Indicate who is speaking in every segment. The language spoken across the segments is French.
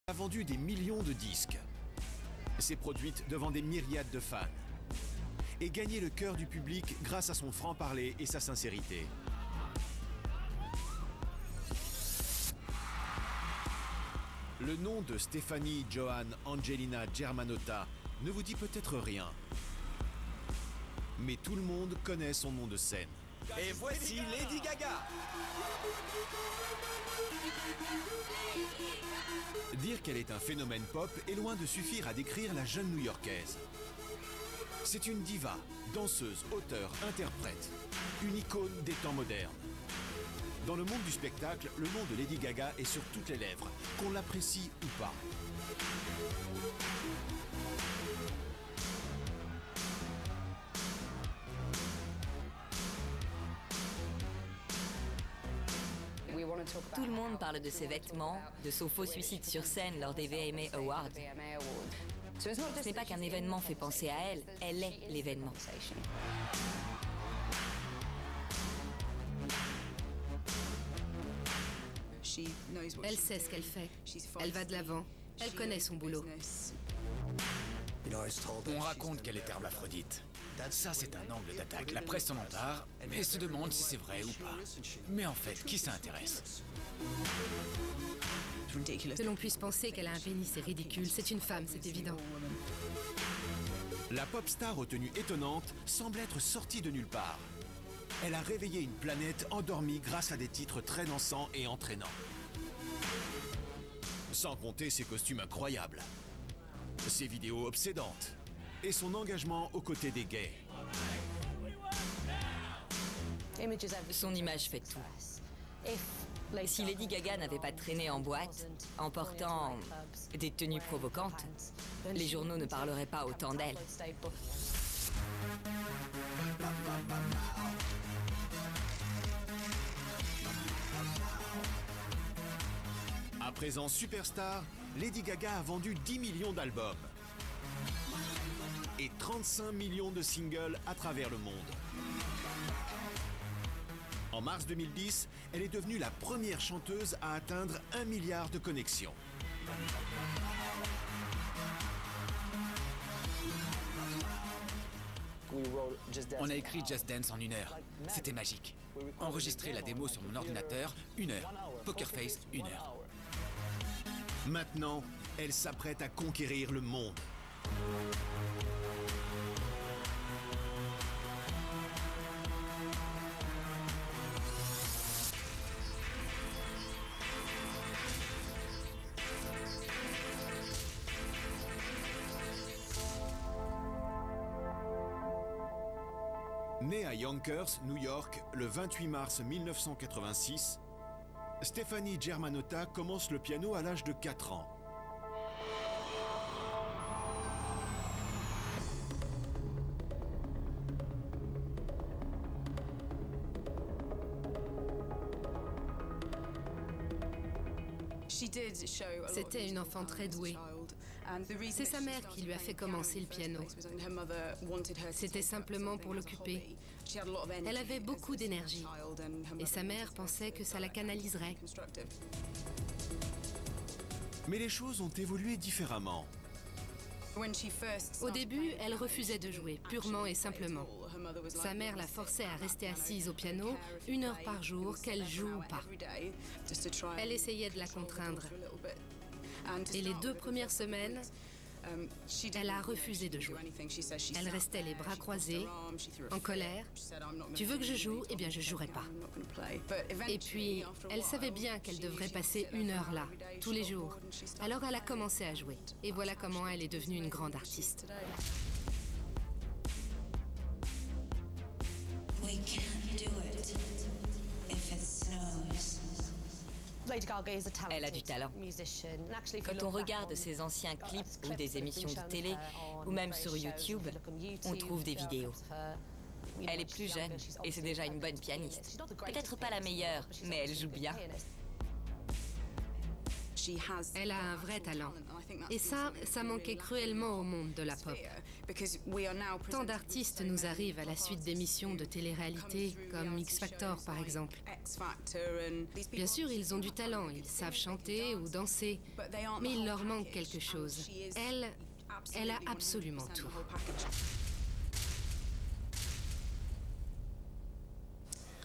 Speaker 1: a vendu des millions de disques, s'est produite devant des myriades de fans et gagné le cœur du public grâce à son franc-parler et sa sincérité. Le nom de Stefani Johann Angelina Germanotta ne vous dit peut-être rien. Mais tout le monde connaît son nom de scène.
Speaker 2: Et voici Lady Gaga.
Speaker 1: Dire qu'elle est un phénomène pop est loin de suffire à décrire la jeune New-Yorkaise. C'est une diva, danseuse, auteure, interprète, une icône des temps modernes. Dans le monde du spectacle, le nom de Lady Gaga est sur toutes les lèvres, qu'on l'apprécie ou pas.
Speaker 3: Tout le monde parle de ses vêtements, de son faux suicide sur scène lors des VMA Awards. Ce n'est pas qu'un événement fait penser à elle, elle est l'événement.
Speaker 4: Elle sait ce qu'elle fait. Elle va de l'avant. Elle connaît son boulot.
Speaker 2: On raconte qu'elle est hermaphrodite. Ça, c'est un angle d'attaque. La presse s'en empare, mais se demande si c'est vrai ou pas. Mais en fait, qui ça intéresse?
Speaker 4: Que l'on puisse penser qu'elle a un pénis, c'est ridicule. C'est une femme, c'est évident.
Speaker 1: La pop star aux tenues étonnantes semble être sortie de nulle part. Elle a réveillé une planète endormie grâce à des titres très dansants et entraînants. Sans compter ses costumes incroyables, ses vidéos obsédantes et son engagement aux côtés des gays.
Speaker 3: Son image fait tout. Si Lady Gaga n'avait pas traîné en boîte, en portant des tenues provocantes, les journaux ne parleraient pas autant d'elle.
Speaker 1: À présent superstar, Lady Gaga a vendu 10 millions d'albums et 35 millions de singles à travers le monde. En mars 2010, elle est devenue la première chanteuse à atteindre 1 milliard de connexions.
Speaker 2: On a écrit Just Dance en 1 heure. C'était magique. Enregistrer la démo sur mon ordinateur, 1 heure. Poker Face, 1 heure.
Speaker 1: Maintenant, elle s'apprête à conquérir le monde. Née à Yonkers, New York, le 28 mars 1986, Stefani Germanotta commence le piano à l'âge de 4 ans.
Speaker 4: C'était une enfant très douée. C'est sa mère qui lui a fait commencer le piano. C'était simplement pour l'occuper. Elle avait beaucoup d'énergie et sa mère pensait que ça la canaliserait.
Speaker 1: Mais les choses ont évolué différemment.
Speaker 4: Au début, elle refusait de jouer, purement et simplement. Sa mère la forçait à rester assise au piano 1 heure par jour, qu'elle joue ou pas. Elle essayait de la contraindre. Et les 2 premières semaines, elle a refusé de jouer. Elle restait les bras croisés, en colère. Tu veux que je joue? Eh bien, je jouerai pas. Et puis, elle savait bien qu'elle devrait passer 1 heure là, tous les jours. Alors, elle a commencé à jouer. Et voilà comment elle est devenue une grande artiste.
Speaker 5: We can't do it if it snows.
Speaker 3: Elle a du talent. Quand on regarde ses anciens clips ou des émissions de télé, ou même sur YouTube, on trouve des vidéos. Elle est plus jeune et c'est déjà une bonne pianiste. Peut-être pas la meilleure, mais elle joue bien.
Speaker 4: Elle a un vrai talent. Et ça manquait cruellement au monde de la pop. Tant d'artistes nous arrivent à la suite d'émissions de télé-réalité, comme X Factor par exemple. Bien sûr, ils ont du talent, ils savent chanter ou danser, mais il leur manque quelque chose. Elle a absolument tout.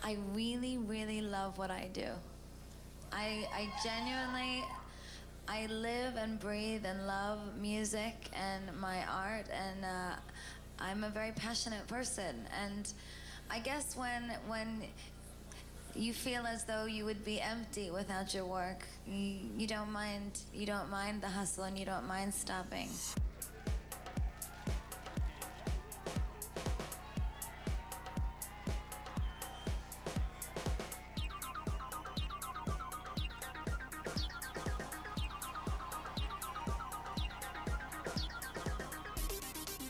Speaker 5: I really, really love what I do. I genuinely, I live and breathe and love music and my art, and I'm a very passionate person. And I guess when you feel as though you would be empty without your work, you don't mind the hustle and you don't mind stopping.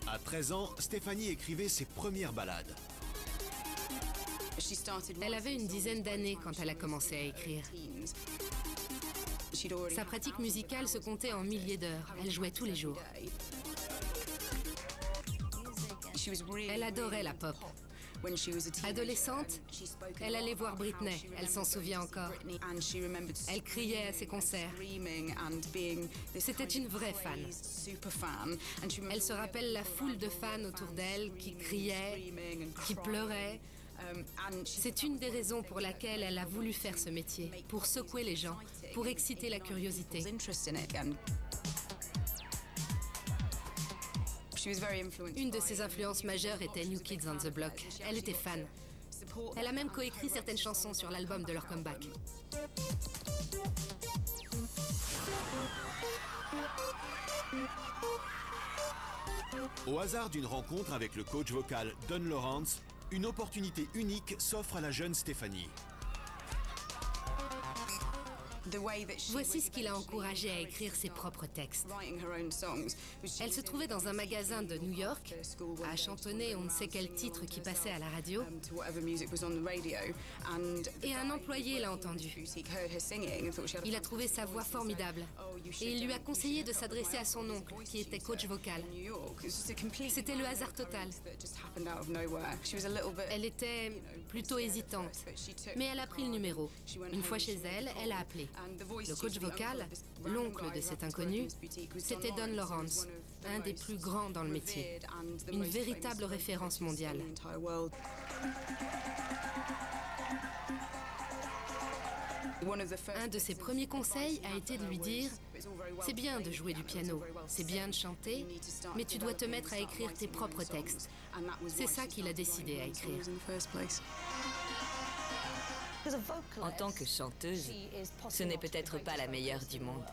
Speaker 1: À 13 ans, Stefani écrivait ses premières ballades.
Speaker 4: Elle avait une dizaine d'années quand elle a commencé à écrire. Sa pratique musicale se comptait en milliers d'heures. Elle jouait tous les jours. Elle adorait la pop. Adolescente, elle allait voir Britney, elle s'en souvient encore. Elle criait à ses concerts. C'était une vraie fan. Elle se rappelle la foule de fans autour d'elle qui criaient, qui pleuraient. C'est une des raisons pour laquelle elle a voulu faire ce métier, pour secouer les gens, pour exciter la curiosité. Une de ses influences majeures était New Kids on the Block. Elle était fan. Elle a même coécrit certaines chansons sur l'album de leur comeback.
Speaker 1: Au hasard d'une rencontre avec le coach vocal Don Lawrence, une opportunité unique s'offre à la jeune Stefani.
Speaker 4: Voici ce qui l'a encouragée à écrire ses propres textes. Elle se trouvait dans un magasin de New York, à chantonner on ne sait quel titre qui passait à la radio, et un employé l'a entendue. Il a trouvé sa voix formidable, et il lui a conseillé de s'adresser à son oncle, qui était coach vocal. C'était le hasard total. Elle était plutôt hésitante, mais elle a pris le numéro. Une fois chez elle, elle a appelé. Le coach vocal, l'oncle de cet inconnu, c'était Don Lawrence, un des plus grands dans le métier, une véritable référence mondiale. Un de ses premiers conseils a été de lui dire « C'est bien de jouer du piano, c'est bien de chanter, mais tu dois te mettre à écrire tes propres textes. » C'est ça qu'il a décidé à écrire.
Speaker 3: En tant que chanteuse, ce n'est peut-être pas la meilleure du monde,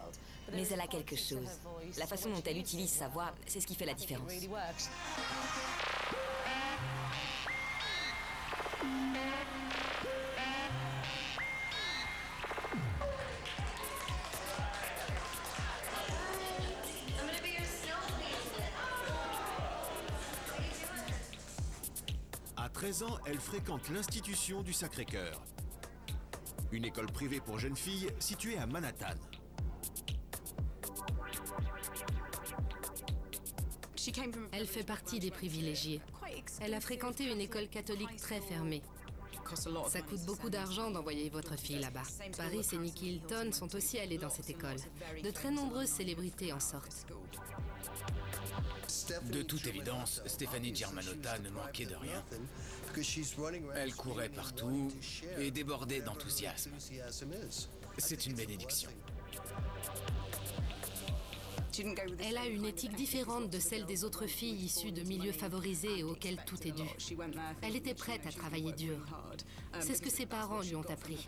Speaker 3: mais elle a quelque chose. La façon dont elle utilise sa voix, c'est ce qui fait la différence.
Speaker 1: À 13 ans, elle fréquente l'institution du Sacré-Cœur, une école privée pour jeunes filles située à Manhattan.
Speaker 4: Elle fait partie des privilégiés. Elle a fréquenté une école catholique très fermée. Ça coûte beaucoup d'argent d'envoyer votre fille là-bas. Paris et Nicky Hilton sont aussi allés dans cette école. De très nombreuses célébrités en sortent.
Speaker 2: De toute évidence, Stefani Germanotta ne manquait de rien. Elle courait partout et débordait d'enthousiasme. C'est une bénédiction.
Speaker 4: Elle a une éthique différente de celle des autres filles issues de milieux favorisés et auxquels tout est dû. Elle était prête à travailler dur. C'est ce que ses parents lui ont appris.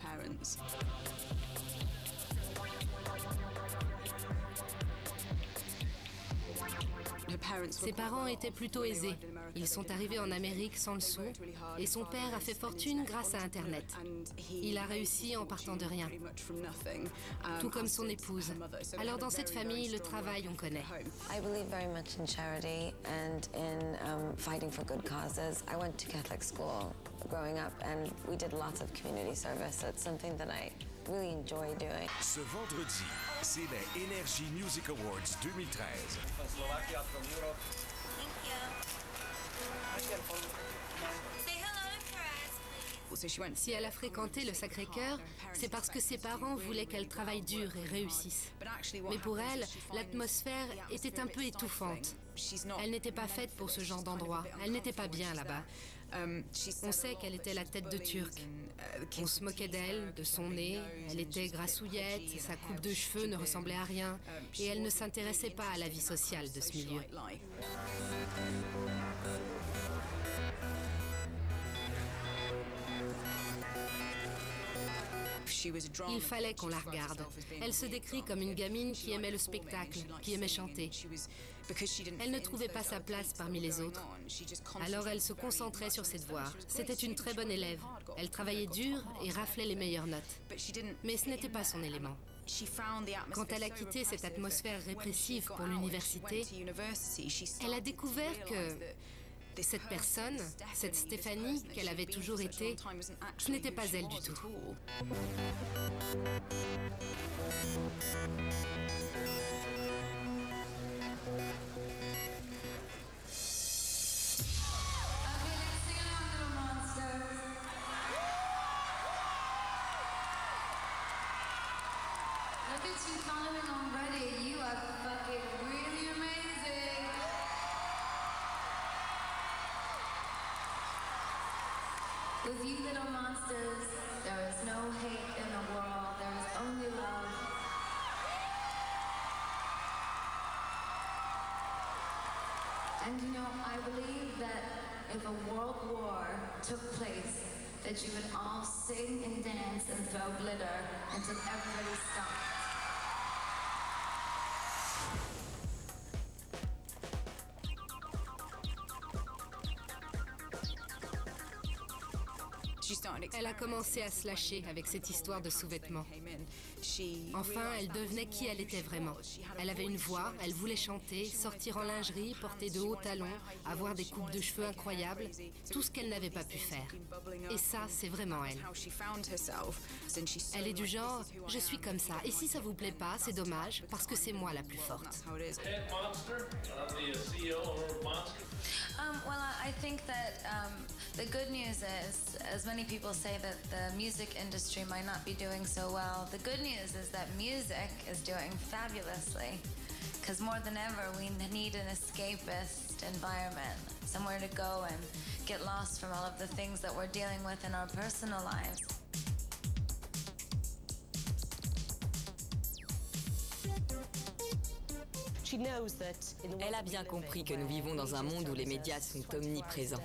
Speaker 4: Ses parents étaient plutôt aisés. Ils sont arrivés en Amérique sans le sou et son père a fait fortune grâce à Internet. Il a réussi en partant de rien, tout comme son épouse. Alors dans cette famille, le travail, on connaît.
Speaker 5: I believe very much in charity and in fighting for good causes. I went to Catholic school growing up and we did lots of community service. So it's something that really enjoy doing.
Speaker 6: Ce vendredi, c'est les Energy Music Awards 2013.
Speaker 4: Si elle a fréquenté le Sacré-Cœur, c'est parce que ses parents voulaient qu'elle travaille dur et réussisse. Mais pour elle, l'atmosphère était un peu étouffante. Elle n'était pas faite pour ce genre d'endroit. Elle n'était pas bien là-bas. On sait qu'elle était la tête de Turc. On se moquait d'elle, de son nez. Elle était grassouillette, sa coupe de cheveux ne ressemblait à rien. Et elle ne s'intéressait pas à la vie sociale de ce milieu. Il fallait qu'on la regarde. Elle se décrit comme une gamine qui aimait le spectacle, qui aimait chanter. Elle ne trouvait pas sa place parmi les autres. Alors elle se concentrait sur ses devoirs. C'était une très bonne élève. Elle travaillait dur et raflait les meilleures notes. Mais ce n'était pas son élément. Quand elle a quitté cette atmosphère répressive pour l'université, elle a découvert que cette personne, cette Stéphanie qu'elle avait toujours été, ce n'était pas elle du tout.
Speaker 5: With you little monsters, there is no hate in the world, there is only love. And you know, I believe that if a world war took place, that you would all sing and dance and throw glitter until everybody stopped.
Speaker 4: Elle a commencé à se lâcher avec cette histoire de sous-vêtements. Enfin, elle devenait qui elle était vraiment. Elle avait une voix, elle voulait chanter, sortir en lingerie, porter de hauts talons, avoir des coupes de cheveux incroyables, tout ce qu'elle n'avait pas pu faire. Et ça, c'est vraiment elle. Elle est du genre, je suis comme ça, et si ça vous plaît pas, c'est dommage, parce que c'est moi la plus forte.
Speaker 5: Well, I think that the good news is, as many people say that the music industry might not be doing so well, the good news is that music is doing fabulously. Because more than ever, we need an escapist environment, somewhere to go and get lost from all of the things that we're dealing with in our personal lives.
Speaker 3: Elle a bien compris que nous vivons dans un monde où les médias sont omniprésents.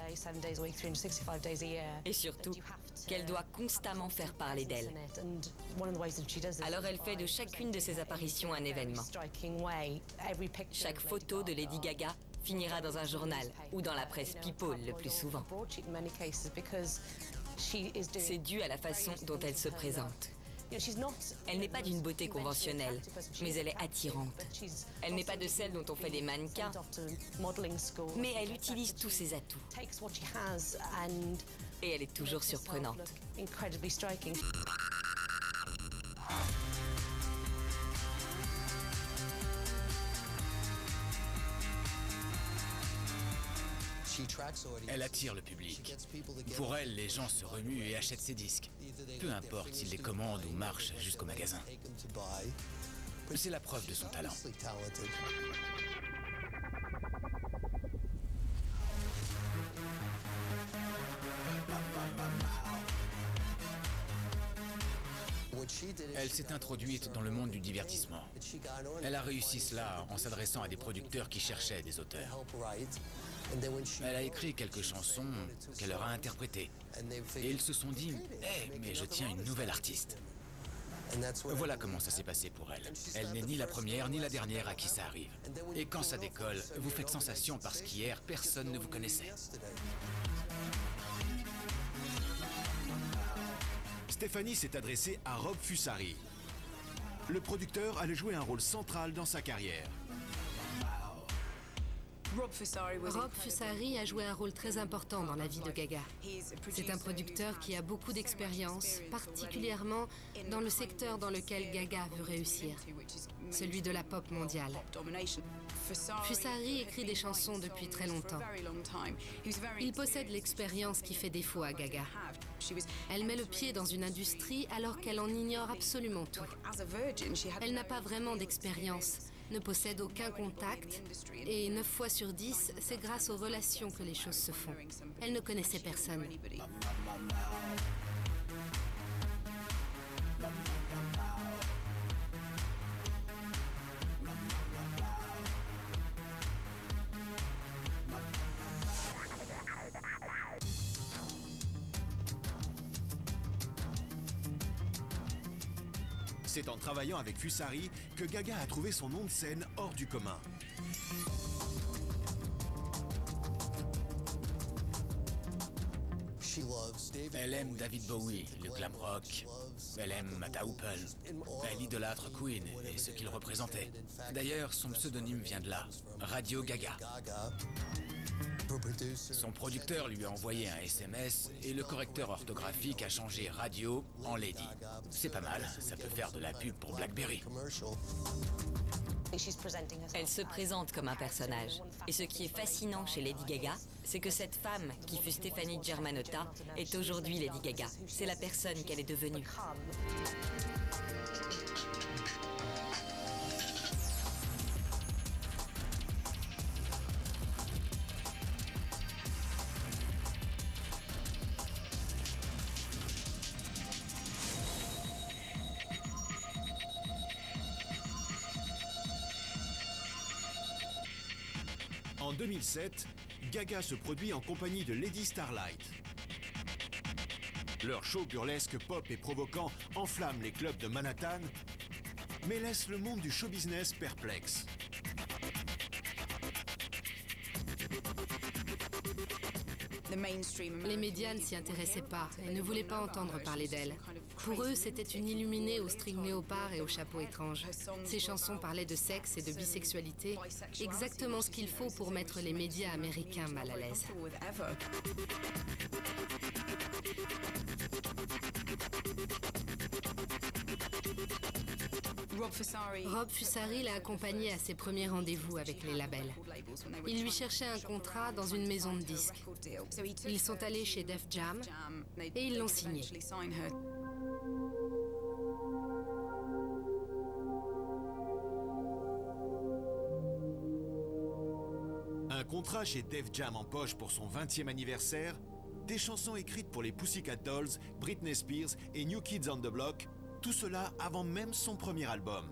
Speaker 3: Et surtout, qu'elle doit constamment faire parler d'elle. Alors elle fait de chacune de ses apparitions un événement. Chaque photo de Lady Gaga finira dans un journal ou dans la presse People le plus souvent. C'est dû à la façon dont elle se présente. Elle n'est pas d'une beauté conventionnelle, mais elle est attirante. Elle n'est pas de celle dont on fait des mannequins, mais elle utilise tous ses atouts. Et elle est toujours surprenante.
Speaker 2: Elle attire le public. Pour elle, les gens se remuent et achètent ses disques. Peu importe s'ils les commandent ou marchent jusqu'au magasin. C'est la preuve de son talent. Elle s'est introduite dans le monde du divertissement. Elle a réussi cela en s'adressant à des producteurs qui cherchaient des auteurs. Elle a écrit quelques chansons qu'elle leur a interprétées. Et ils se sont dit « Hey, mais je tiens une nouvelle artiste ». Voilà comment ça s'est passé pour elle. Elle n'est ni la première ni la dernière à qui ça arrive. Et quand ça décolle, vous faites sensation parce qu'hier, personne ne vous connaissait.
Speaker 1: Stéphanie s'est adressée à Rob Fusari. Le producteur allait jouer un rôle central dans sa carrière.
Speaker 4: Rob Fusari a joué un rôle très important dans la vie de Gaga. C'est un producteur qui a beaucoup d'expérience, particulièrement dans le secteur dans lequel Gaga veut réussir, celui de la pop mondiale. Fusari écrit des chansons depuis très longtemps. Il possède l'expérience qui fait défaut à Gaga. Elle met le pied dans une industrie alors qu'elle en ignore absolument tout. Elle n'a pas vraiment d'expérience, ne possède aucun contact et 9 fois sur 10, c'est grâce aux relations que les choses se font. Elle ne connaissait personne.
Speaker 1: C'est en travaillant avec Fusari que Gaga a trouvé son nom de scène hors du commun.
Speaker 2: Elle aime David Bowie, le glam rock. Elle aime Matt Hoople. Elle idolâtre Queen et ce qu'il représentait. D'ailleurs, son pseudonyme vient de là, Radio Gaga. Son producteur lui a envoyé un SMS et le correcteur orthographique a changé Radio en Lady. C'est pas mal, ça peut faire de la pub pour BlackBerry.
Speaker 3: Elle se présente comme un personnage. Et ce qui est fascinant chez Lady Gaga, c'est que cette femme, qui fut Stefani Germanotta, est aujourd'hui Lady Gaga. C'est la personne qu'elle est devenue.
Speaker 1: En 2007, Gaga se produit en compagnie de Lady Starlight. Leur show burlesque pop et provoquant enflamme les clubs de Manhattan, mais laisse le monde du show business perplexe.
Speaker 4: Les médias ne s'y intéressaient pas et ne voulaient pas entendre parler d'elle. Pour eux, c'était une illuminée au string léopard et au chapeau étrange. Ses chansons parlaient de sexe et de bisexualité, exactement ce qu'il faut pour mettre les médias américains mal à l'aise. Rob Fusari l'a accompagnée à ses premiers rendez-vous avec les labels. Il lui cherchait un contrat dans une maison de disques. Ils sont allés chez Def Jam et ils l'ont signé.
Speaker 1: Un contrat chez Def Jam en poche pour son 20e anniversaire, des chansons écrites pour les Pussycat Dolls, Britney Spears et New Kids on the Block, tout cela avant même son premier album.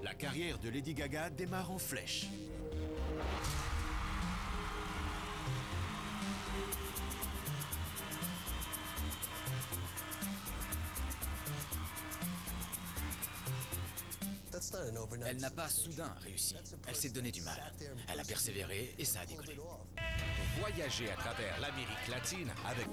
Speaker 1: La carrière de Lady Gaga démarre en flèche.
Speaker 2: Elle n'a pas soudain réussi. Elle s'est donné du mal. Elle a persévéré et ça a décollé.
Speaker 6: Voyager à travers l'Amérique latine avec...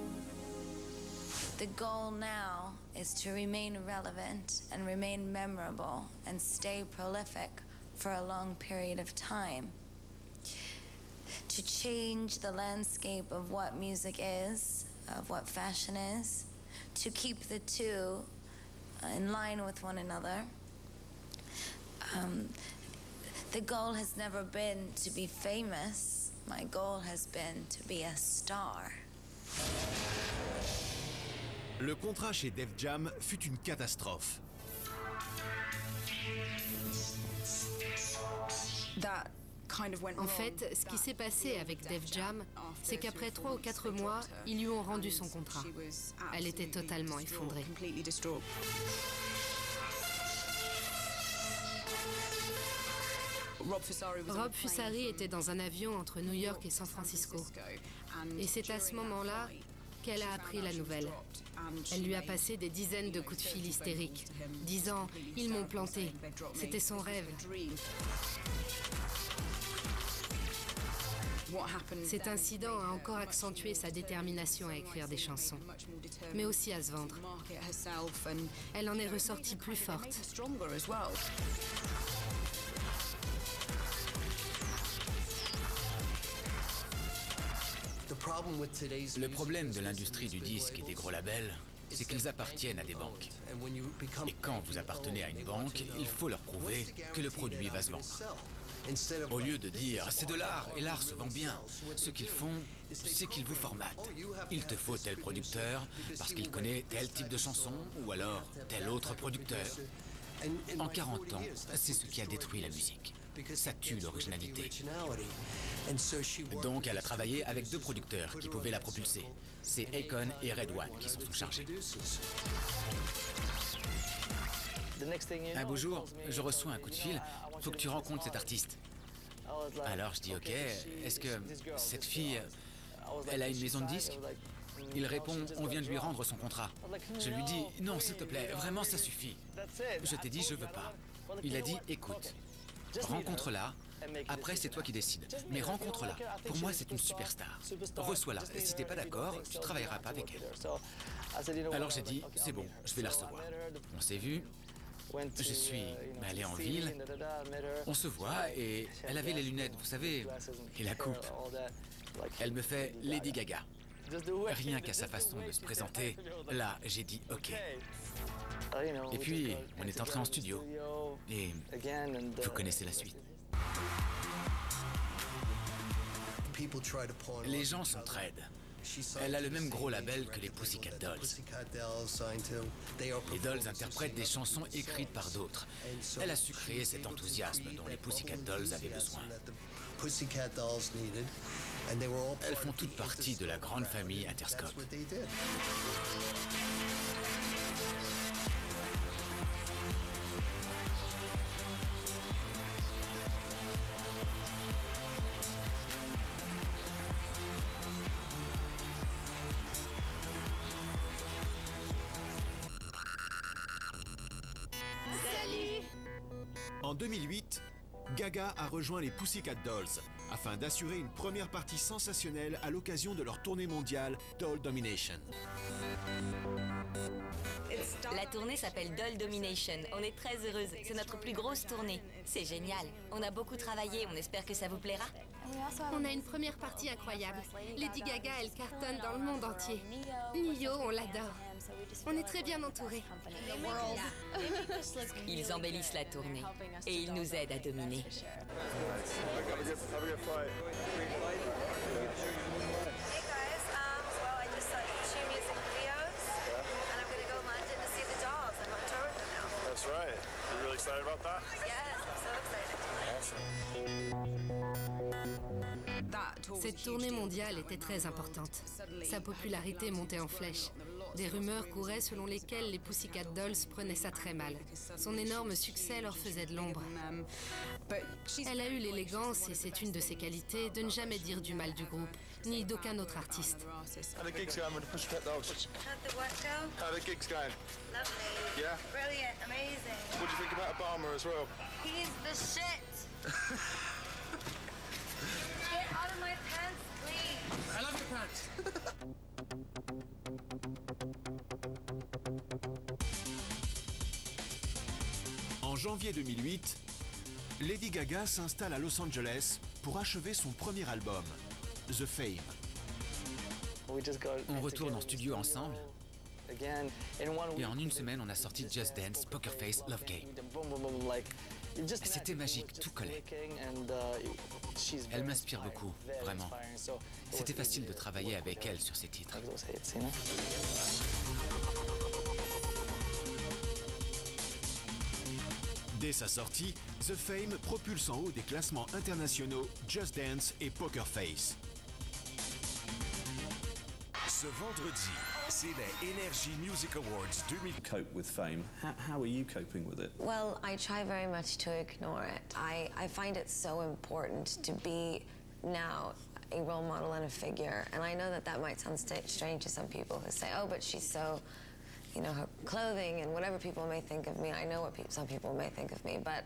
Speaker 5: The goal now is to remain relevant and remain memorable and stay prolific for a long period of time. To change the landscape of what music is, of what fashion is, to keep the two in line with one another. The goal has never been to be famous. My goal has been to be a star.
Speaker 1: Le contrat chez Def Jam fut une catastrophe.
Speaker 4: En fait, ce qui s'est passé avec Def Jam, c'est qu'après 3 ou 4 mois, ils lui ont rendu son contrat. Elle était totalement effondrée. Rob Fusari était dans un avion entre New York et San Francisco. Et c'est à ce moment-là qu'elle a appris la nouvelle. Elle lui a passé des dizaines de coups de fil hystériques, disant « Ils m'ont planté ». C'était son rêve. Cet incident a encore accentué sa détermination à écrire des chansons, mais aussi à se vendre. Elle en est ressortie plus forte.
Speaker 2: Le problème de l'industrie du disque et des gros labels, c'est qu'ils appartiennent à des banques. Et quand vous appartenez à une banque, il faut leur prouver que le produit va se vendre. Au lieu de dire « c'est de l'art et l'art se vend bien », ce qu'ils font, c'est qu'ils vous formatent. Il te faut tel producteur parce qu'il connaît tel type de chanson ou alors tel autre producteur. En 40 ans, c'est ce qui a détruit la musique. Ça tue l'originalité. Donc elle a travaillé avec 2 producteurs qui pouvaient la propulser. C'est Akon et Red One qui s'en sont chargés. Un beau jour, je reçois un coup de fil. Faut que tu rencontres cet artiste. Alors je dis ok, est-ce que cette fille, elle a une maison de disques? Il répond, on vient de lui rendre son contrat. Je lui dis, non s'il te plaît, vraiment ça suffit. Je t'ai dit, je veux pas. Il a dit, écoute, rencontre-la, après c'est toi qui décides. Mais rencontre-la, pour moi c'est une superstar. Reçois-la, si t'es pas d'accord, tu travailleras pas avec elle. Alors j'ai dit, c'est bon, je vais la recevoir. On s'est vu. Je suis allé en ville, on se voit et elle avait les lunettes, vous savez, et la coupe. Elle me fait Lady Gaga. Rien qu'à sa façon de se présenter, là j'ai dit ok. Et puis on est entré en studio et vous connaissez la suite. Les gens sont traides. Elle a le même gros label que les Pussycat Dolls. Les Dolls interprètent des chansons écrites par d'autres. Elle a su créer cet enthousiasme dont les Pussycat Dolls avaient besoin. Elles font toutes partie de la grande famille Interscope.
Speaker 1: En 2008, Gaga a rejoint les Pussycat Dolls afin d'assurer une première partie sensationnelle à l'occasion de leur tournée mondiale Doll Domination.
Speaker 3: La tournée s'appelle Doll Domination. On est très heureuse. C'est notre plus grosse tournée. C'est génial. On a beaucoup travaillé. On espère que ça vous plaira.
Speaker 4: On a une première partie incroyable. Lady Gaga, elle cartonne dans le monde entier. Nio, on l'adore. On est très bien entourés.
Speaker 3: Ils embellissent la tournée et ils nous aident à dominer.
Speaker 7: That's right. You're really excited about that?
Speaker 5: Yes, I'm so excited.
Speaker 4: Cette tournée mondiale était très importante. Sa popularité montait en flèche. Des rumeurs couraient selon lesquelles les Pussycat Dolls prenaient ça très mal. Son énorme succès leur faisait de l'ombre. Elle a eu l'élégance, et c'est une de ses qualités, de ne jamais dire du mal du groupe, ni d'aucun autre artiste.
Speaker 7: How the gigs going with the Pussycat Dolls?
Speaker 5: How'd the what go?
Speaker 7: How the gigs going?
Speaker 5: Lovely.
Speaker 7: Yeah?
Speaker 5: Brilliant. Amazing.
Speaker 7: What do you think about Obama as well?
Speaker 5: He's the shit. Get out of my pants, please.
Speaker 7: I love your pants.
Speaker 1: En janvier 2008, Lady Gaga s'installe à Los Angeles pour achever son premier album, The Fame.
Speaker 2: On retourne en studio ensemble. Et en une semaine, on a sorti Just Dance, Poker Face, Love Game. C'était magique, tout collait. Elle m'inspire beaucoup, vraiment. C'était facile de travailler avec elle sur ces titres.
Speaker 1: Dès sa sortie, The Fame propulse en haut des classements internationaux Just Dance et Poker Face.
Speaker 6: Ce vendredi, c'est les Energy Music Awards 2000.
Speaker 8: Cope with fame. How are you coping with it?
Speaker 9: Well, I try very much to ignore it. I find it so important to be now a role model and a figure. And I know that that might sound strange to some people who say, oh, but she's so, you know, her clothing and whatever people may think of me. I know what some people may think of me, but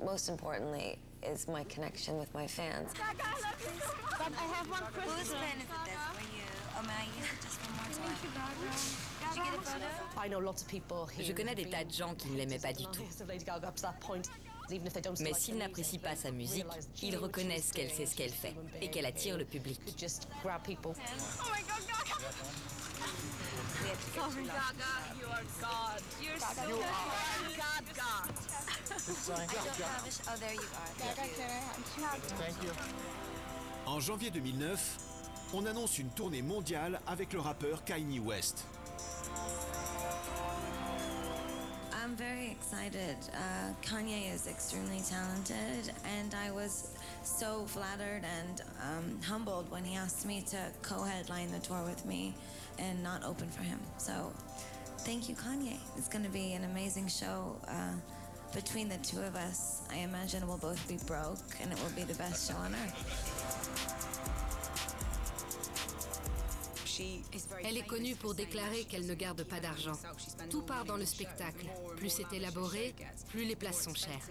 Speaker 9: most importantly is my connection with my fans.
Speaker 5: Gaga, I love you so much. But I have one question. Whose pen is this for you? Oh, may I use it just one more time? Thank you, Gaga. Did you get a photo?
Speaker 3: Je connais des tas de gens qui ne l'aimaient pas du tout. Mais s'ils n'apprécient pas sa musique, ils reconnaissent qu'elle sait ce qu'elle fait et qu'elle attire le public.
Speaker 10: Sorry, Gaga, you are God. You're so God.
Speaker 5: Oh, there you are.
Speaker 10: Thank you.
Speaker 1: En janvier 2009, on annonce une tournée mondiale avec le rappeur Kanye West.
Speaker 5: I'm very excited. Kanye is extremely talented, and I was so flattered and humbled when he asked me to co-headline the tour with me and not open for him. So, thank you, Kanye. It's going to be an amazing show. Between the two of us, I imagine we'll both be broke, and it will be the best show on earth.
Speaker 4: Elle est connue pour déclarer qu'elle ne garde pas d'argent. Tout part dans le spectacle. Plus c'est élaboré, plus les places sont chères.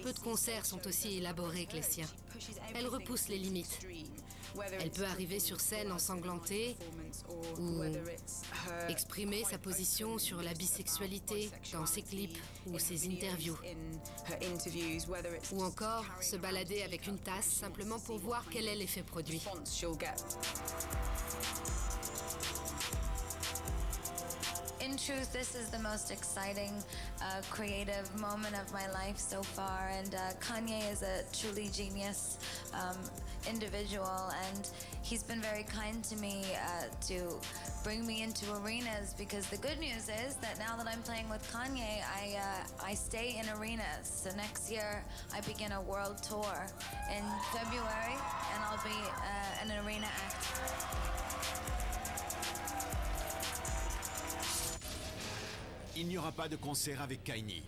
Speaker 4: Peu de concerts sont aussi élaborés que les siens. Elle repousse les limites. Elle peut arriver sur scène ensanglantée ou exprimer sa position sur la bisexualité dans ses clips ou ses interviews. Ou encore se balader avec une tasse simplement pour voir quel est l'effet produit.
Speaker 5: In truth, this is the most exciting, creative moment of my life so far, and Kanye is a truly genius individual, and he's been very kind to me to bring me into arenas, because the good news is that now that I'm playing with Kanye, I stay in arenas. So next year, I begin a world tour in February, and I'll be an arena act.
Speaker 1: Il n'y aura pas de concert avec Kanye.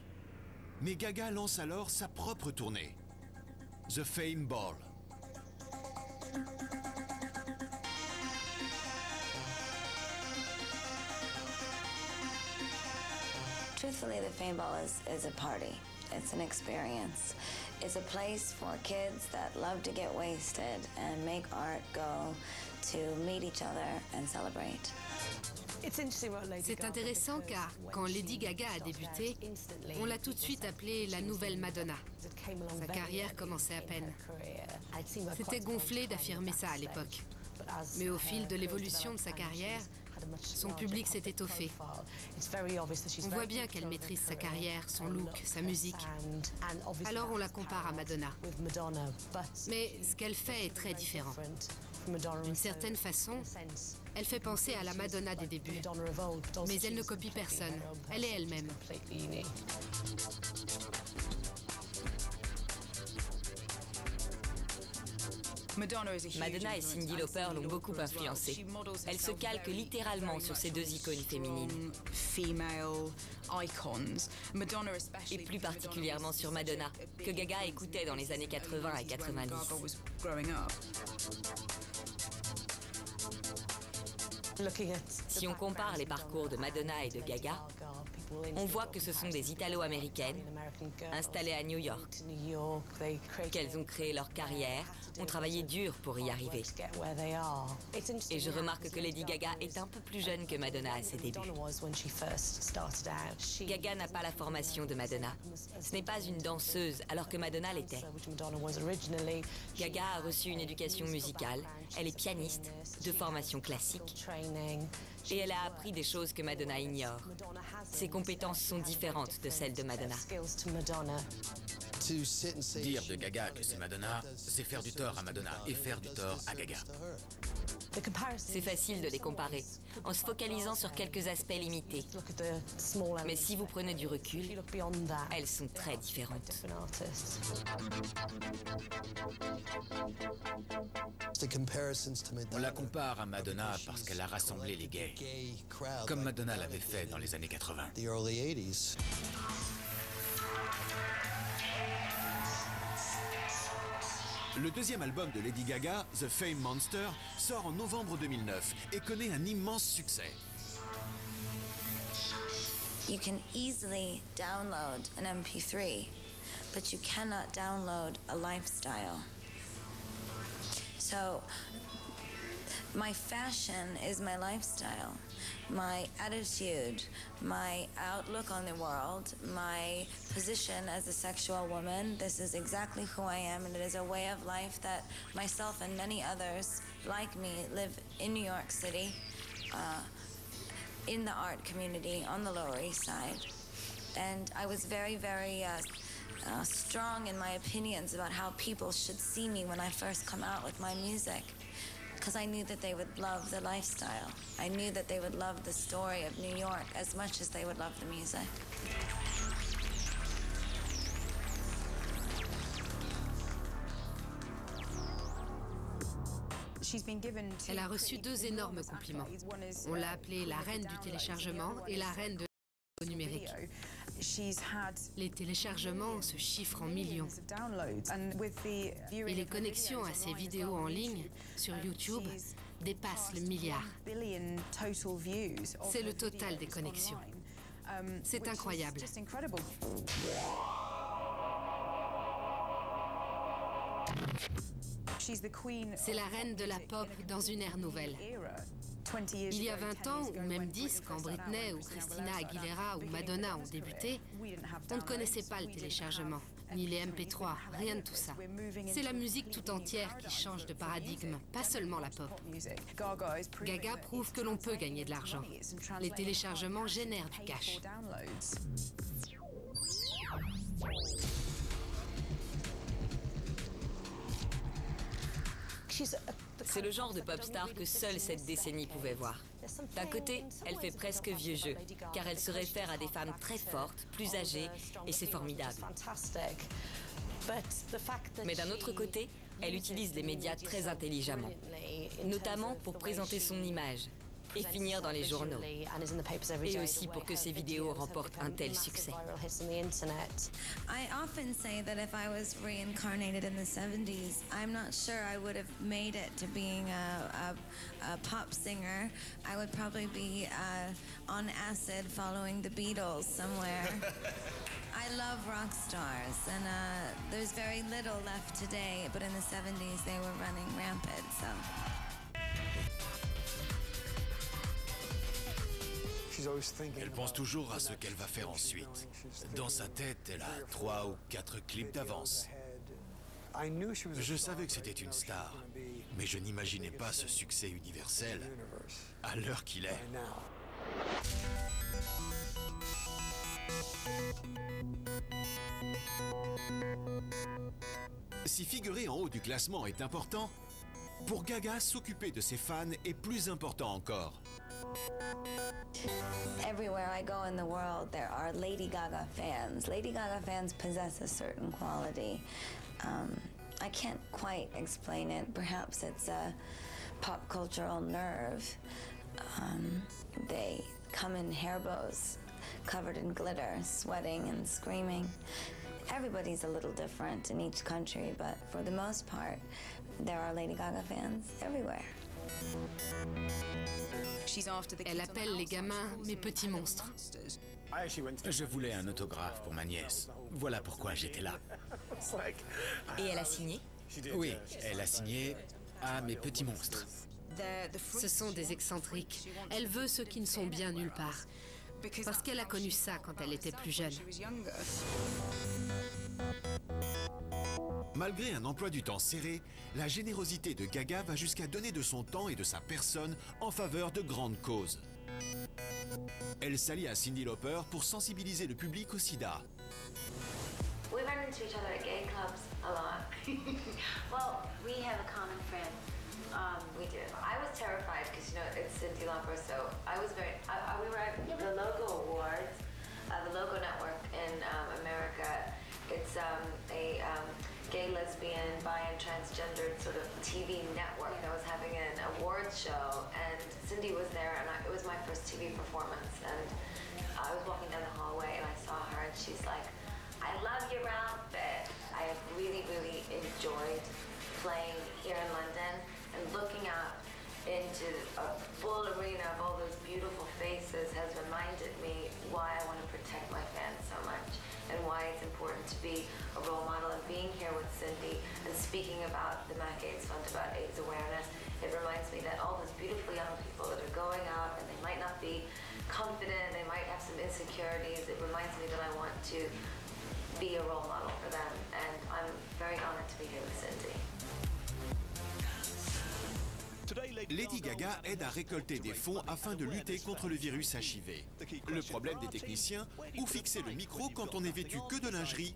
Speaker 1: Mais Gaga lance alors sa propre tournée. The Fame Ball.
Speaker 5: Truthfully, the Fame Ball is a party. It's an experience. It's a place for kids that love to get wasted and make art, go to meet each other and celebrate.
Speaker 4: C'est intéressant car quand Lady Gaga a débuté, on l'a tout de suite appelée la nouvelle Madonna. Sa carrière commençait à peine. C'était gonflé d'affirmer ça à l'époque. Mais au fil de l'évolution de sa carrière, son public s'est étoffé. On voit bien qu'elle maîtrise sa carrière, son look, sa musique. Alors on la compare à Madonna. Mais ce qu'elle fait est très différent. D'une certaine façon, elle fait penser à la Madonna des débuts. Mais elle ne copie personne. Elle est elle-même.
Speaker 3: Madonna et Cyndi Lauper l'ont beaucoup influencée. Elle se calque littéralement sur ces deux icônes féminines. Et plus particulièrement sur Madonna, que Gaga écoutait dans les années 80 et 90. Si on compare les parcours de Madonna et de Gaga, on voit que ce sont des Italo-américaines installées à New York, qu'elles ont créé leur carrière, ont travaillé dur pour y arriver. Et je remarque que Lady Gaga est un peu plus jeune que Madonna à ses débuts. Gaga n'a pas la formation de Madonna. Ce n'est pas une danseuse, alors que Madonna l'était. Gaga a reçu une éducation musicale, elle est pianiste, de formation classique, et elle a appris des choses que Madonna ignore. Ses compétences sont différentes de celles de Madonna.
Speaker 2: Dire de Gaga que c'est Madonna, c'est faire du tort à Madonna et faire du tort à Gaga.
Speaker 3: C'est facile de les comparer, en se focalisant sur quelques aspects limités. Mais si vous prenez du recul, elles sont très différentes.
Speaker 2: On la compare à Madonna parce qu'elle a rassemblé les gays, comme Madonna l'avait fait dans les années 80.
Speaker 1: Le deuxième album de Lady Gaga, The Fame Monster, sort en novembre 2009 et connaît un immense succès.
Speaker 5: You can easily download an MP3, but you cannot download a lifestyle. So My fashion is my lifestyle, my attitude, my outlook on the world, my position as a sexual woman. This is exactly who I am, and it is a way of life that myself and many others like me live in New York City, in the art community on the Lower East Side. And I was very, very strong in my opinions about how people should see me when I first come out with my music. Because I knew that they would love the lifestyle. I knew that they would love the story of New York as much as they would love the music.
Speaker 4: Elle a reçu 2 énormes compliments. On l'a appelée la reine du téléchargement et la reine de la numérique. Les téléchargements se chiffrent en millions. Et les connexions à ses vidéos en ligne sur YouTube dépassent le milliard. C'est le total des connexions. C'est incroyable. C'est la reine de la pop dans une ère nouvelle. Il y a 20 ans, ou même 10, quand Britney ou Christina Aguilera ou Madonna ont débuté, on ne connaissait pas le téléchargement, ni les MP3, rien de tout ça. C'est la musique tout entière qui change de paradigme, pas seulement la pop. Gaga prouve que l'on peut gagner de l'argent. Les téléchargements génèrent du cash.
Speaker 3: C'est le genre de pop star que seule cette décennie pouvait voir. D'un côté, elle fait presque vieux jeu, car elle se réfère à des femmes très fortes, plus âgées, et c'est formidable. Mais d'un autre côté, elle utilise les médias très intelligemment, notamment pour présenter son image et finir dans les journaux, et aussi pour que ses vidéos remportent un tel succès.
Speaker 5: I often say that if I was reincarnated in the 70s, I'm not sure I would have made it to being a pop singer. I would probably be on acid following the Beatles somewhere. I love rock stars, and there's very little left today, but in the 70s they were running rampant, so...
Speaker 1: Elle pense toujours à ce qu'elle va faire ensuite. Dans sa tête, elle a 3 ou 4 clips d'avance. Je savais que c'était une star, mais je n'imaginais pas ce succès universel à l'heure qu'il est. Si figurer en haut du classement est important, pour Gaga, s'occuper de ses fans est plus important encore.
Speaker 5: Everywhere I go in the world, there are Lady Gaga fans. Lady Gaga fans possess a certain quality. I can't quite explain it. Perhaps it's a pop cultural nerve. They come in hair bows, covered in glitter, sweating and screaming. Everybody's a little different in each country, but for the most part, there are Lady Gaga fans everywhere.
Speaker 4: Elle appelle les gamins mes petits monstres.
Speaker 2: Je voulais un autographe pour ma nièce. Voilà pourquoi j'étais là.
Speaker 3: Et elle a signé?
Speaker 2: Oui, elle a signé à mes petits monstres.
Speaker 4: Ce sont des excentriques. Elle veut ceux qui ne sont bien nulle part. Parce qu'elle a connu ça quand elle était plus jeune.
Speaker 1: Malgré un emploi du temps serré, la générosité de Gaga va jusqu'à donner de son temps et de sa personne en faveur de grandes causes. Elle s'allie à Cyndi Lauper pour sensibiliser le public au sida.
Speaker 9: We run into each other at gay clubs a lot. Well, we have a common friend. We do. I was terrified because, you know, it's Cyndi Lauper, so I was very... we were at the Logo Awards, the Logo Network in America. It's a gay, lesbian, bi, and transgendered sort of TV network. I was having an awards show, and Cyndi was there, and it was my first TV performance. And I was walking down the hallway, and I saw her, and she's like, I love your outfit. I have really, really enjoyed playing here in London, and looking out into a full arena of all those beautiful faces has reminded me why I want to protect my fans so much, and why it's important to be a role model. And being here with Cyndi and speaking about the MAC AIDS Fund, about AIDS awareness, It reminds me that all these beautiful young people that are going out and they might not be confident, they might have some insecurities. It reminds me that I want to be a role model for them, and I'm very honored to be here with Cindy.
Speaker 1: Lady Gaga aide à récolter des fonds afin de lutter contre le virus HIV. Le problème des techniciens, où fixer le micro quand on n'est vêtu que de lingerie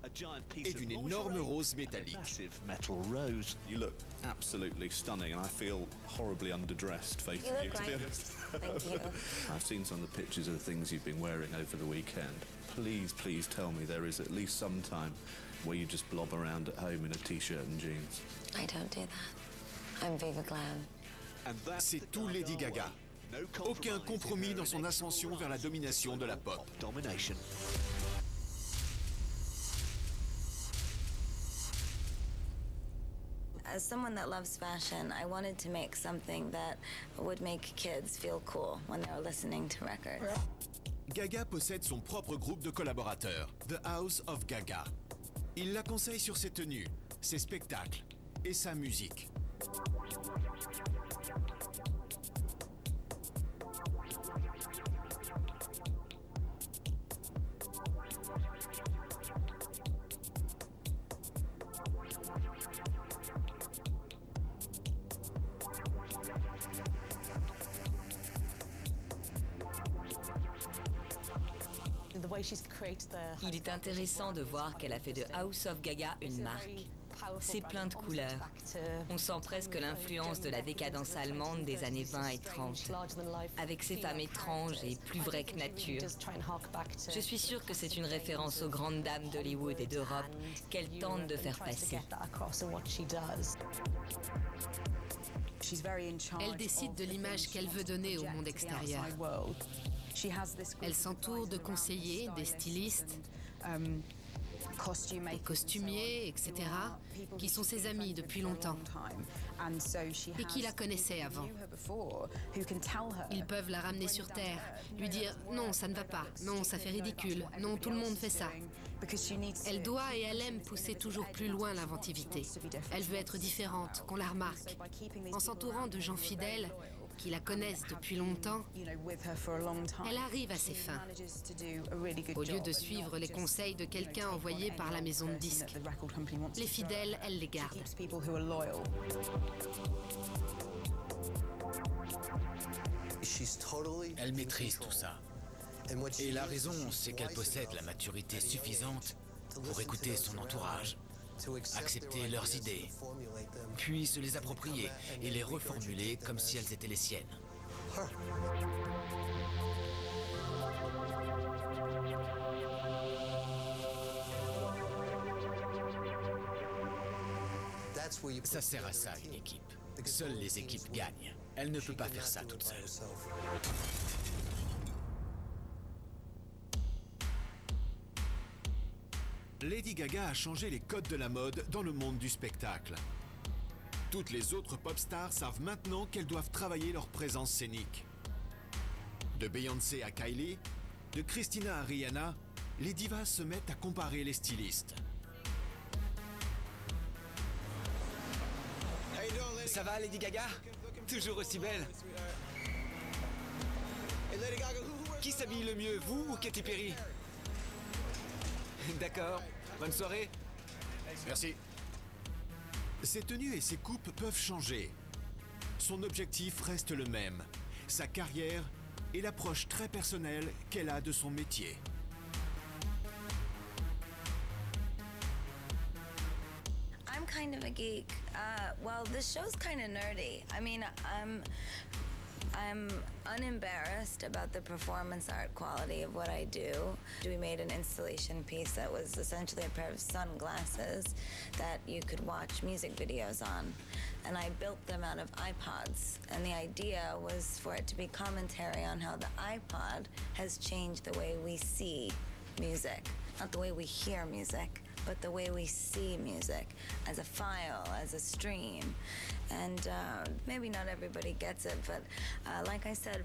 Speaker 1: et d'une énorme rose métallique.
Speaker 8: You look absolutely stunning, and I feel horribly underdressed facing you, to be honest.
Speaker 9: Thank you.
Speaker 8: I've seen some of the pictures of the things you've been wearing over the weekend. Please, please tell me there is at least some time where you just blob around at home in a t-shirt and jeans.
Speaker 9: I don't do that. I'm Viva Glam.
Speaker 1: C'est tout Lady Gaga. Aucun compromis dans son ascension vers la domination de la pop.
Speaker 9: As someone that loves fashion, I wanted to make something that would make kids feel cool when they were listening to records.
Speaker 1: Gaga possède son propre groupe de collaborateurs, The House of Gaga. Il la conseille sur ses tenues, ses spectacles et sa musique.
Speaker 3: Il est intéressant de voir qu'elle a fait de House of Gaga une marque. C'est plein de couleurs. On sent presque l'influence de la décadence allemande des années 20 et 30, avec ces femmes étranges et plus vraies que nature. Je suis sûre que c'est une référence aux grandes dames d'Hollywood et d'Europe qu'elle tente de faire passer.
Speaker 4: Elle décide de l'image qu'elle veut donner au monde extérieur. Elle s'entoure de conseillers, des stylistes, des costumiers, etc., qui sont ses amis depuis longtemps et qui la connaissaient avant. Ils peuvent la ramener sur terre, lui dire « Non, ça ne va pas. Non, ça fait ridicule. Non, tout le monde fait ça. » Elle doit et elle aime pousser toujours plus loin l'inventivité. Elle veut être différente, qu'on la remarque. En s'entourant de gens fidèles, qui la connaissent depuis longtemps, elle arrive à ses fins. Au lieu de suivre les conseils de quelqu'un envoyé par la maison de disques, les fidèles, elle les garde.
Speaker 2: Elle maîtrise tout ça. Et la raison, c'est qu'elle possède la maturité suffisante pour écouter son entourage, accepter leurs idées, puis se les approprier et les reformuler comme si elles étaient les siennes. Ça sert à ça, une équipe. Seules les équipes gagnent. Elle ne peut pas faire ça toute seule.
Speaker 1: Lady Gaga a changé les codes de la mode dans le monde du spectacle. Toutes les autres pop stars savent maintenant qu'elles doivent travailler leur présence scénique. De Beyoncé à Kylie, de Christina à Rihanna, les divas se mettent à comparer les stylistes.
Speaker 2: Ça va, Lady Gaga? Toujours aussi belle. Qui s'habille le mieux, vous ou Katy Perry? D'accord. Bonne soirée.
Speaker 1: Merci. Ses tenues et ses coupes peuvent changer. Son objectif reste le même. Sa carrière et l'approche très personnelle qu'elle a de son métier.
Speaker 9: I'm kind of a geek. Well, this show's kind of nerdy. I mean, I'm unembarrassed about the performance art quality of what I do. We made an installation piece that was essentially a pair of sunglasses that you could watch music videos on. And I built them out of iPods. And the idea was for it to be commentary on how the iPod has changed the way we see music. Not the way we hear music, but the way we see music as a file, as a stream. And maybe not everybody gets it, but like I said,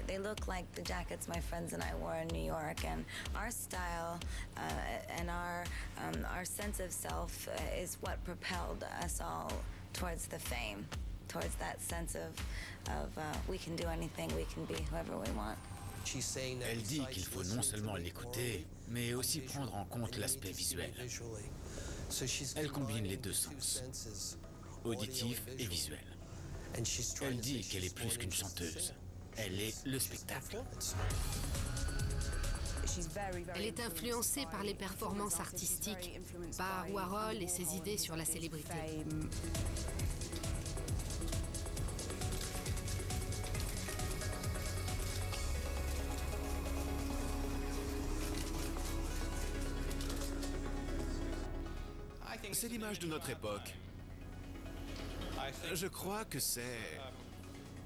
Speaker 9: they look like the jackets my friends and I wore in New York. And our style and our sense of self is what propelled us all towards the fame.
Speaker 5: towards that sense of we can do anything, we can be whoever we want.
Speaker 2: Elle dit qu'il faut non seulement l'écouter, mais aussi prendre en compte l'aspect visuel. Elle combine les deux sens, auditif et visuel. Elle dit qu'elle est plus qu'une chanteuse. Elle est le spectacle.
Speaker 4: Elle est influencée par les performances artistiques, par Warhol et ses idées sur la célébrité.
Speaker 1: C'est l'image de notre époque. Je crois que c'est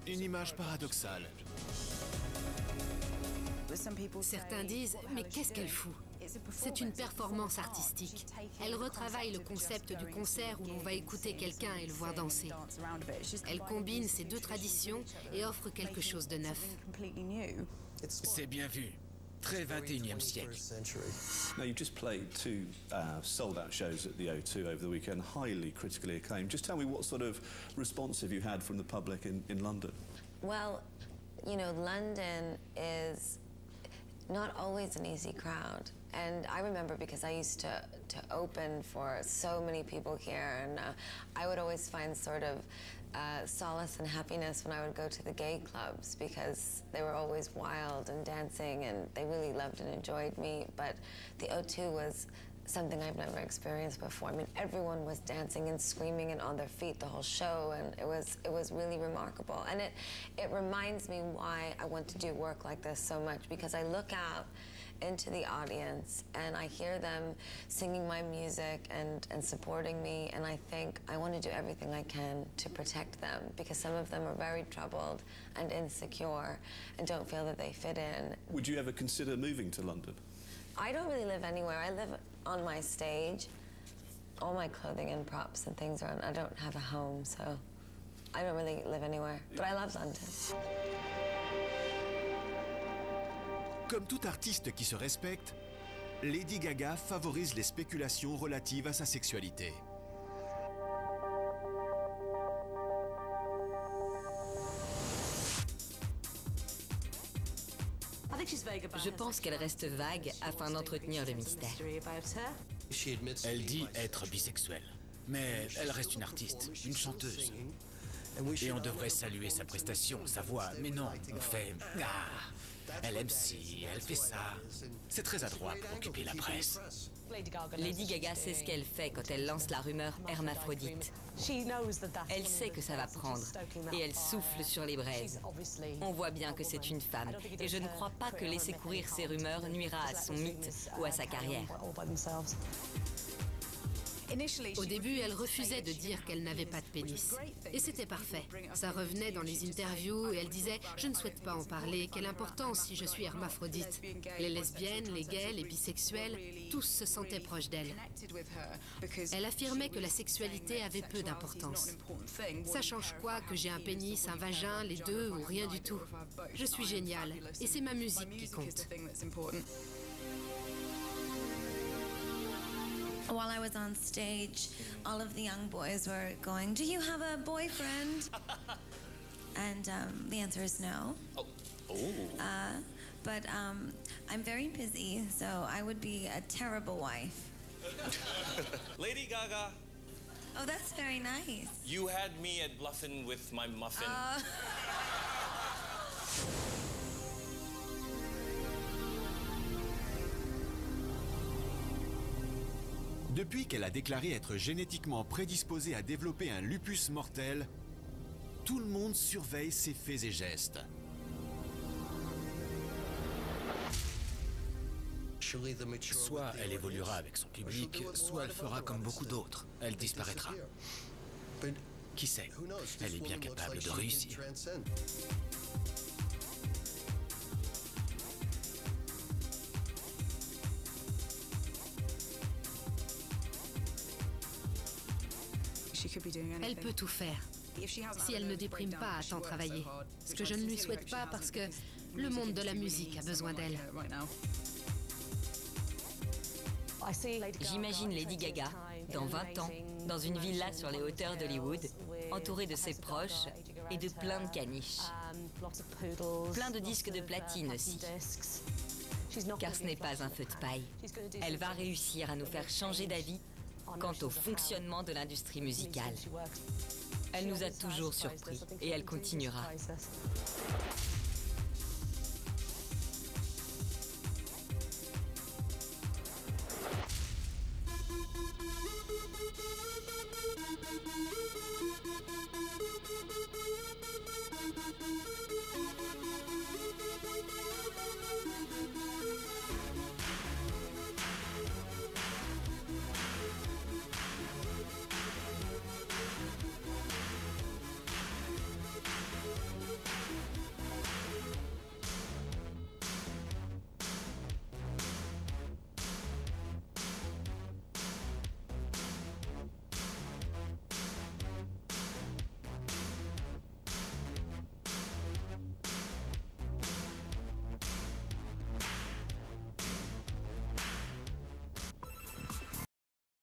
Speaker 1: une image paradoxale.
Speaker 4: Certains disent, mais qu'est-ce qu'elle fout? C'est une performance artistique. Elle retravaille le concept du concert où l'on va écouter quelqu'un et le voir danser. Elle combine ces deux traditions et offre quelque chose de neuf.
Speaker 2: C'est bien vu. Très 21e siècle.
Speaker 8: Now, you just played two sold-out shows at the O2 over the weekend, highly critically acclaimed. Just tell me what sort of response have you had from the public in London?
Speaker 9: Well, you know, London is not always an easy crowd. And I remember because I used to open for so many people here, and I would always find sort of solace and happiness when I would go to the gay clubs because they were always wild and dancing and they really loved and enjoyed me. But the O2 was something I've never experienced before. I mean, everyone was dancing and screaming and on their feet the whole show, and it was really remarkable. And it reminds me why I want to do work like this so much, because I look out into the audience and I hear them singing my music and supporting me, and I think I want to do everything I can to protect them, because some of them are very troubled and insecure and don't feel that they fit in.
Speaker 8: Would you ever consider moving to London?
Speaker 9: I don't really live anywhere. I live on my stage. All my clothing and props and things are on. I don't have a home, so I don't really live anywhere. But I love London.
Speaker 1: Comme tout artiste qui se respecte, Lady Gaga favorise les spéculations relatives à sa sexualité.
Speaker 3: Je pense qu'elle reste vague afin d'entretenir le mystère.
Speaker 2: Elle dit être bisexuelle, mais elle reste une artiste, une chanteuse. Et on devrait saluer sa prestation, sa voix, mais non, on fait « Ah, elle aime ci, elle fait ça ». C'est très adroit pour occuper la presse.
Speaker 3: Lady Gaga sait ce qu'elle fait quand elle lance la rumeur hermaphrodite. Elle sait que ça va prendre et elle souffle sur les braises. On voit bien que c'est une femme et je ne crois pas que laisser courir ces rumeurs nuira à son mythe ou à sa carrière.
Speaker 4: Au début, elle refusait de dire qu'elle n'avait pas de pénis. Et c'était parfait. Ça revenait dans les interviews et elle disait « Je ne souhaite pas en parler, quelle importance si je suis hermaphrodite ». Les lesbiennes, les gays, les bisexuels, tous se sentaient proches d'elle. Elle affirmait que la sexualité avait peu d'importance. Ça change quoi que j'ai un pénis, un vagin, les deux ou rien du tout? Je suis géniale et c'est ma musique qui compte.
Speaker 5: While I was on stage, all of the young boys were going, "Do you have a boyfriend?" And the answer is no. But I'm very busy, so I would be a terrible wife.
Speaker 11: Lady Gaga.
Speaker 5: Oh, that's very nice.
Speaker 11: You had me at bluffing with my muffin.
Speaker 1: Depuis qu'elle a déclaré être génétiquement prédisposée à développer un lupus mortel, tout le monde surveille ses faits et gestes.
Speaker 2: Soit elle évoluera avec son public, soit elle fera comme beaucoup d'autres. Elle disparaîtra. Qui sait? Elle est bien capable de réussir.
Speaker 4: Elle peut tout faire, si elle ne déprime pas à tant travailler. Ce que je ne lui souhaite pas parce que le monde de la musique a besoin d'elle.
Speaker 3: J'imagine Lady Gaga, dans 20 ans, dans une villa sur les hauteurs d'Hollywood, entourée de ses proches et de plein de caniches. Plein de disques de platine aussi. Car ce n'est pas un feu de paille. Elle va réussir à nous faire changer d'avis quant au fonctionnement de l'industrie musicale. Elle nous a toujours surpris et elle continuera.